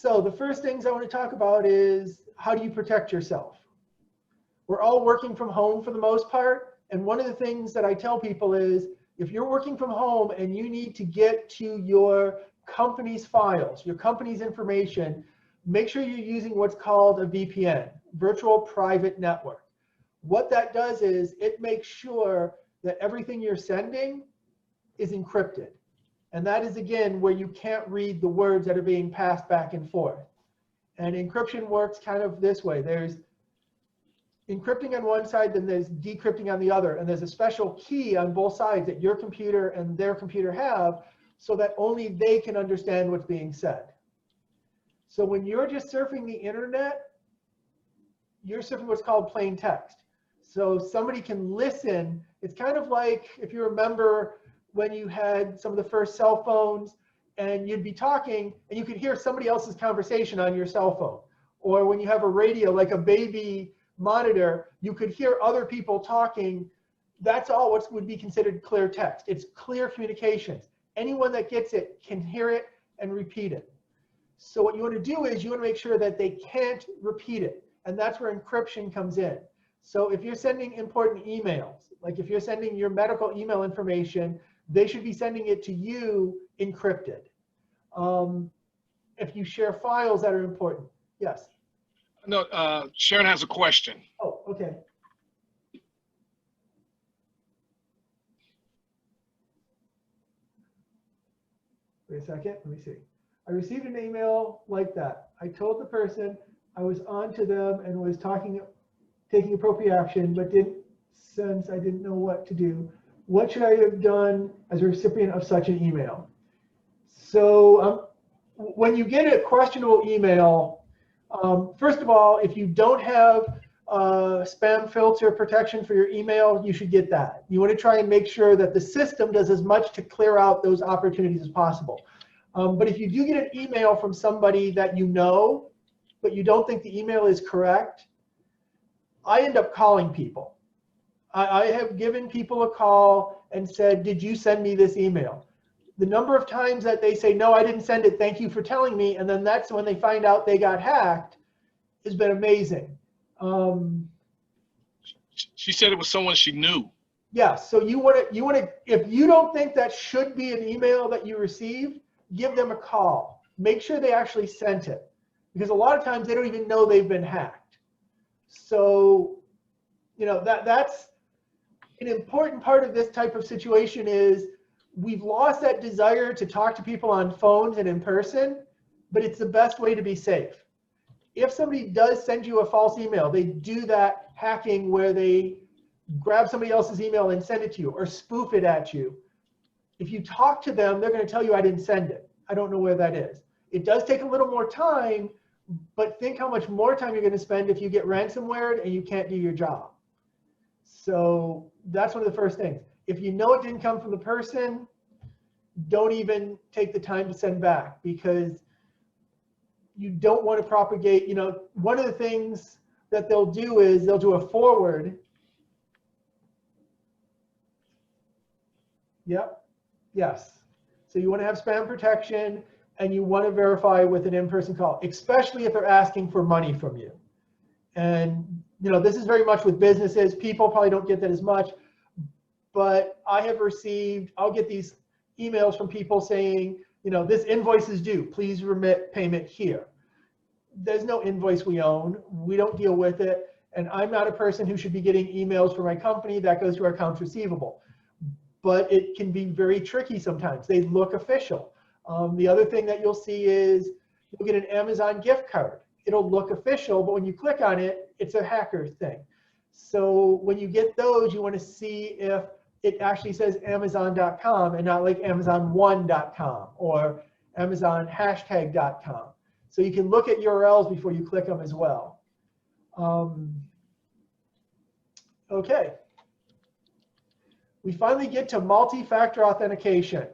So the first things I want to talk about is how do you protect yourself? We're all working from home for the most part. And one of the things that I tell people is if you're working from home and you need to get to your company's files, your company's information, make sure you're using what's called a VPN, virtual private network. What that does is it makes sure that everything you're sending is encrypted. And that is, again, where you can't read the words that are being passed back and forth. And encryption works kind of this way. There's encrypting on one side, then there's decrypting on the other. And there's a special key on both sides that your computer and their computer have so that only they can understand what's being said. So when you're just surfing the internet, you're surfing what's called plain text. So somebody can listen. It's kind of like if you remember when you had some of the first cell phones and you'd be talking and you could hear somebody else's conversation on your cell phone. Or when you have a radio, like a baby monitor, you could hear other people talking. That's all what would be considered clear text. It's clear communications. Anyone that gets it can hear it and repeat it. So what you want to do is you want to make sure that they can't repeat it. And that's where encryption comes in. So if you're sending important emails, like if you're sending your medical email information, they should be sending it to you encrypted. If you share files that are important. Yes? No, Sharon has a question. Oh, okay. Wait a second, let me see. I received an email like that. I told the person I was on to them and was taking appropriate action, but since I didn't know what to do. What should I have done as a recipient of such an email? So when you get a questionable email, first of all, if you don't have spam filter protection for your email, you should get that. You want to try and make sure that the system does as much to clear out those opportunities as possible. But if you do get an email from somebody that you know, but you don't think the email is correct, I end up calling people. I have given people a call and said, did you send me this email? The number of times that they say, no, I didn't send it, thank you for telling me, and then that's when they find out they got hacked, has been amazing. She said it was someone she knew. Yeah, so you want to, if you don't think that should be an email that you received, give them a call. Make sure they actually sent it, because a lot of times they don't even know they've been hacked. So, you know, that's an important part of this type of situation is we've lost that desire to talk to people on phones and in person, but it's the best way to be safe. If somebody does send you a false email, they do that hacking where they grab somebody else's email and send it to you or spoof it at you. If you talk to them, they're going to tell you I didn't send it. I don't know where that is. It does take a little more time, but think how much more time you're going to spend if you get ransomware and you can't do your job. So that's one of the first things. If you know it didn't come from the person, don't even take the time to send back, because you don't want to propagate. You know, one of the things that they'll do is they'll do a forward. Yep. Yes. So you want to have spam protection and you want to verify with an in-person call, especially if they're asking for money from you. And you know, this is very much with businesses. People probably don't get that as much, but I have received, I'll get these emails from people saying, you know, this invoice is due, please remit payment here. There's no invoice we own. We don't deal with it. And I'm not a person who should be getting emails for my company. That goes to our accounts receivable. But it can be very tricky sometimes. They look official. The other thing that you'll see is you'll get an Amazon gift card. It'll look official, but when you click on it, it's a hacker thing. So when you get those, you want to see if it actually says Amazon.com and not like Amazon1.com or Amazon hashtag.com. So you can look at URLs before you click them as well. Okay. We finally get to multi-factor authentication.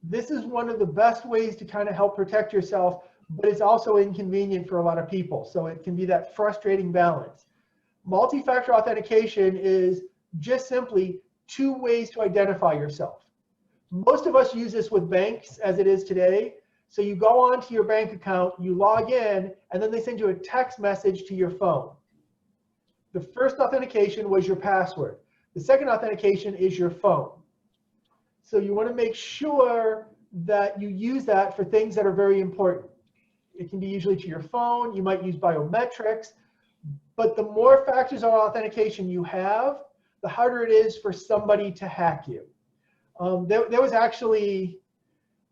This is one of the best ways to kind of help protect yourself, but it's also inconvenient for a lot of people. So it can be that frustrating balance. Multi-factor authentication is just simply two ways to identify yourself. Most of us use this with banks as it is today. So you go onto your bank account, you log in, and then they send you a text message to your phone. The first authentication was your password. The second authentication is your phone. So you want to make sure that you use that for things that are very important. It can be usually to your phone. You might use biometrics. But the more factors of authentication you have, the harder it is for somebody to hack you. There was actually,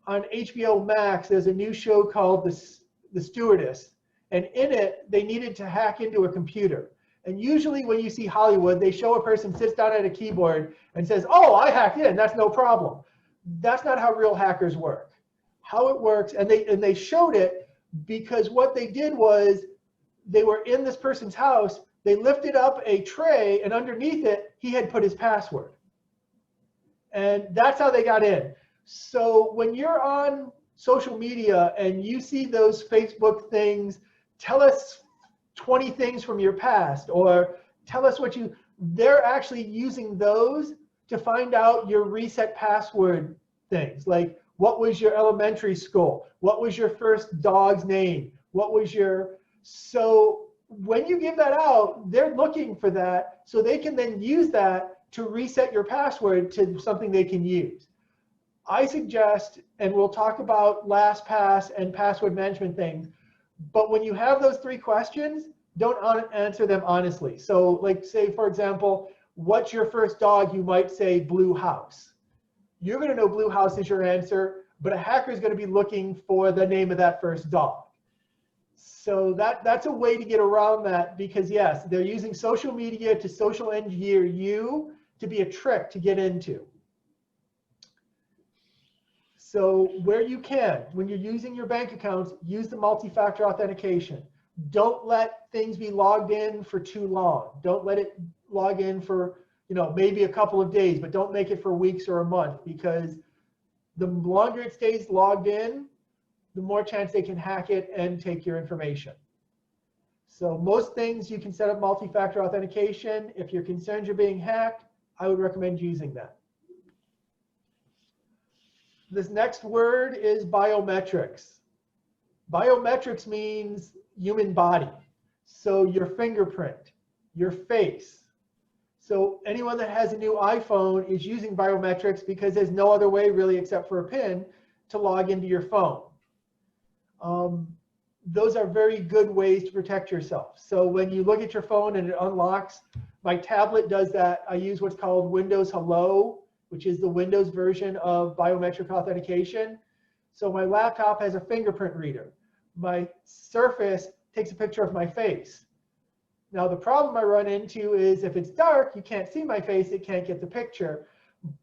on HBO Max, there's a new show called The Stewardess. And in it, they needed to hack into a computer. And usually when you see Hollywood, they show a person sits down at a keyboard and says, oh, I hacked in, that's no problem. That's not how real hackers work. How it works, and they showed it because what they did was they were in this person's house, they lifted up a tray, and underneath it, he had put his password. And that's how they got in. So when you're on social media and you see those Facebook things, tell us 20 things from your past, or tell us what they're actually using those to find out your reset password things. Like, what was your elementary school? What was your first dog's name? What was so when you give that out, they're looking for that so they can then use that to reset your password to something they can use. I suggest, and we'll talk about LastPass and password management things, but when you have those 3 questions, don't answer them honestly. So like, say, for example, what's your first dog? You might say Blue House. You're going to know Blue House is your answer, but a hacker is going to be looking for the name of that first dog. So that's a way to get around that, because yes, they're using social media to social engineer you to be a trick to get into. So where you can, when you're using your bank accounts, use the multi-factor authentication. Don't let things be logged in for too long. Don't let it log in for, maybe a couple of days, but don't make it for weeks or a month, because the longer it stays logged in, the more chance they can hack it and take your information. So most things you can set up multi-factor authentication. If you're concerned you're being hacked, I would recommend using that. This next word is biometrics. Biometrics means human body. So your fingerprint, your face. So anyone that has a new iPhone is using biometrics because there's no other way really except for a PIN to log into your phone. Those are very good ways to protect yourself. So when you look at your phone and it unlocks, my tablet does that. I use what's called Windows Hello, which is the Windows version of biometric authentication. So my laptop has a fingerprint reader. My Surface takes a picture of my face. Now the problem I run into is if it's dark, you can't see my face, it can't get the picture,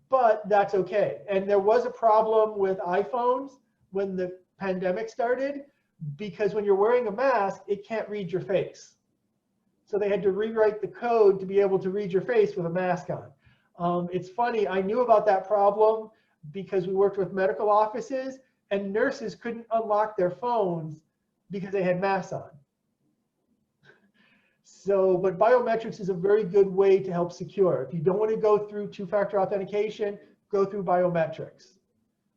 but that's okay. And there was a problem with iPhones when the pandemic started, because when you're wearing a mask, it can't read your face. So they had to rewrite the code to be able to read your face with a mask on. It's funny, I knew about that problem because we worked with medical offices, and nurses couldn't unlock their phones because they had masks on. So, but biometrics is a very good way to help secure. If you don't want to go through 2-factor authentication, go through biometrics.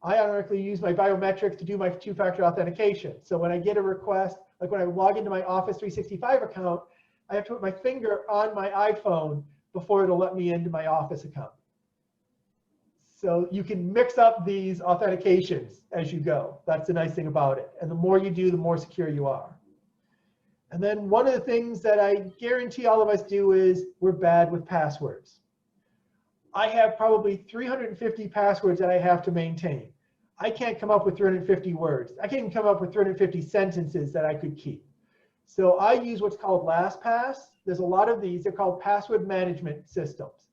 I automatically use my biometrics to do my 2-factor authentication. So when I get a request, like when I log into my Office 365 account, I have to put my finger on my iPhone before it'll let me into my Office account. So you can mix up these authentications as you go. That's the nice thing about it. And the more you do, the more secure you are. And then one of the things that I guarantee all of us do is we're bad with passwords. I have probably 350 passwords that I have to maintain. I can't come up with 350 words. I can't even come up with 350 sentences that I could keep. So I use what's called LastPass. There's a lot of these. They're called password management systems.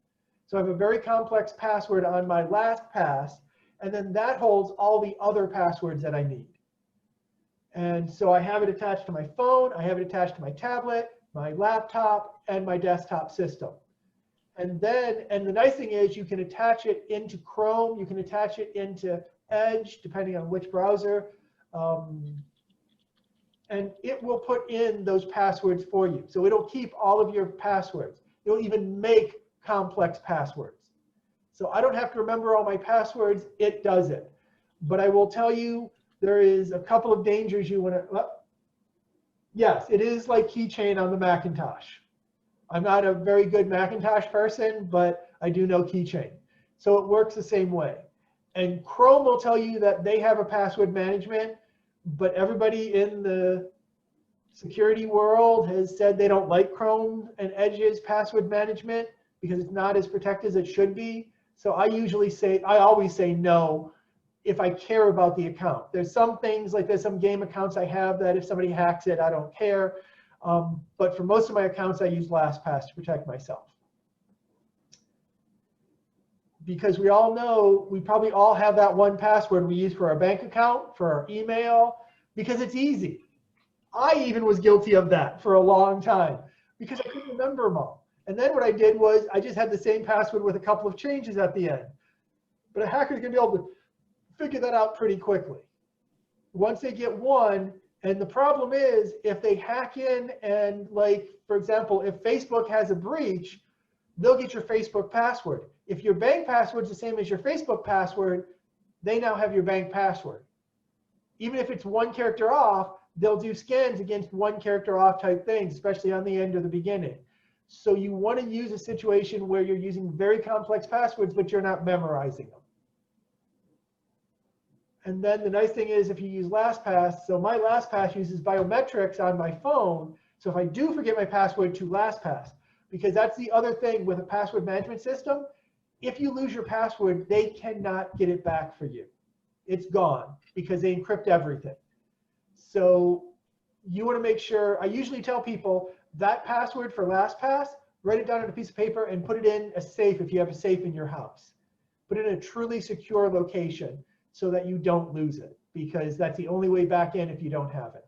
So I have a very complex password on my LastPass, and then that holds all the other passwords that I need. And so I have it attached to my phone, I have it attached to my tablet, my laptop, and my desktop system. And then, and the nice thing is you can attach it into Chrome, you can attach it into Edge, depending on which browser, and it will put in those passwords for you. So it'll keep all of your passwords. It'll even make complex passwords. So I don't have to remember all my passwords, it does it. But I will tell you, there is a couple of dangers you want to, yes, it is like keychain on the Macintosh. I'm not a very good Macintosh person, but I do know keychain. So it works the same way. And Chrome will tell you that they have a password management, but everybody in the security world has said they don't like Chrome and Edge's password management because it's not as protected as it should be. So I always say no if I care about the account. There's some things, like there's some game accounts I have that if somebody hacks it, I don't care. But for most of my accounts, I use LastPass to protect myself. Because we all know, we probably all have that one password we use for our bank account, for our email, because it's easy. I even was guilty of that for a long time because I couldn't remember them all. And then what I did was I just had the same password with a couple of changes at the end. But a hacker's gonna be able to figure that out pretty quickly. Once they get one, and the problem is if they hack in and, like, for example, if Facebook has a breach, they'll get your Facebook password. If your bank password is the same as your Facebook password, they now have your bank password. Even if it's one character off, they'll do scans against one character off type things, especially on the end or the beginning. So you want to use a situation where you're using very complex passwords, but you're not memorizing them. And then the nice thing is if you use LastPass, so my LastPass uses biometrics on my phone. So if I do forget my password to LastPass, because that's the other thing with a password management system, if you lose your password, they cannot get it back for you. It's gone because they encrypt everything. So you want to make sure, I usually tell people that password for LastPass, write it down on a piece of paper and put it in a safe if you have a safe in your house. Put it in a truly secure location so that you don't lose it, because that's the only way back in if you don't have it.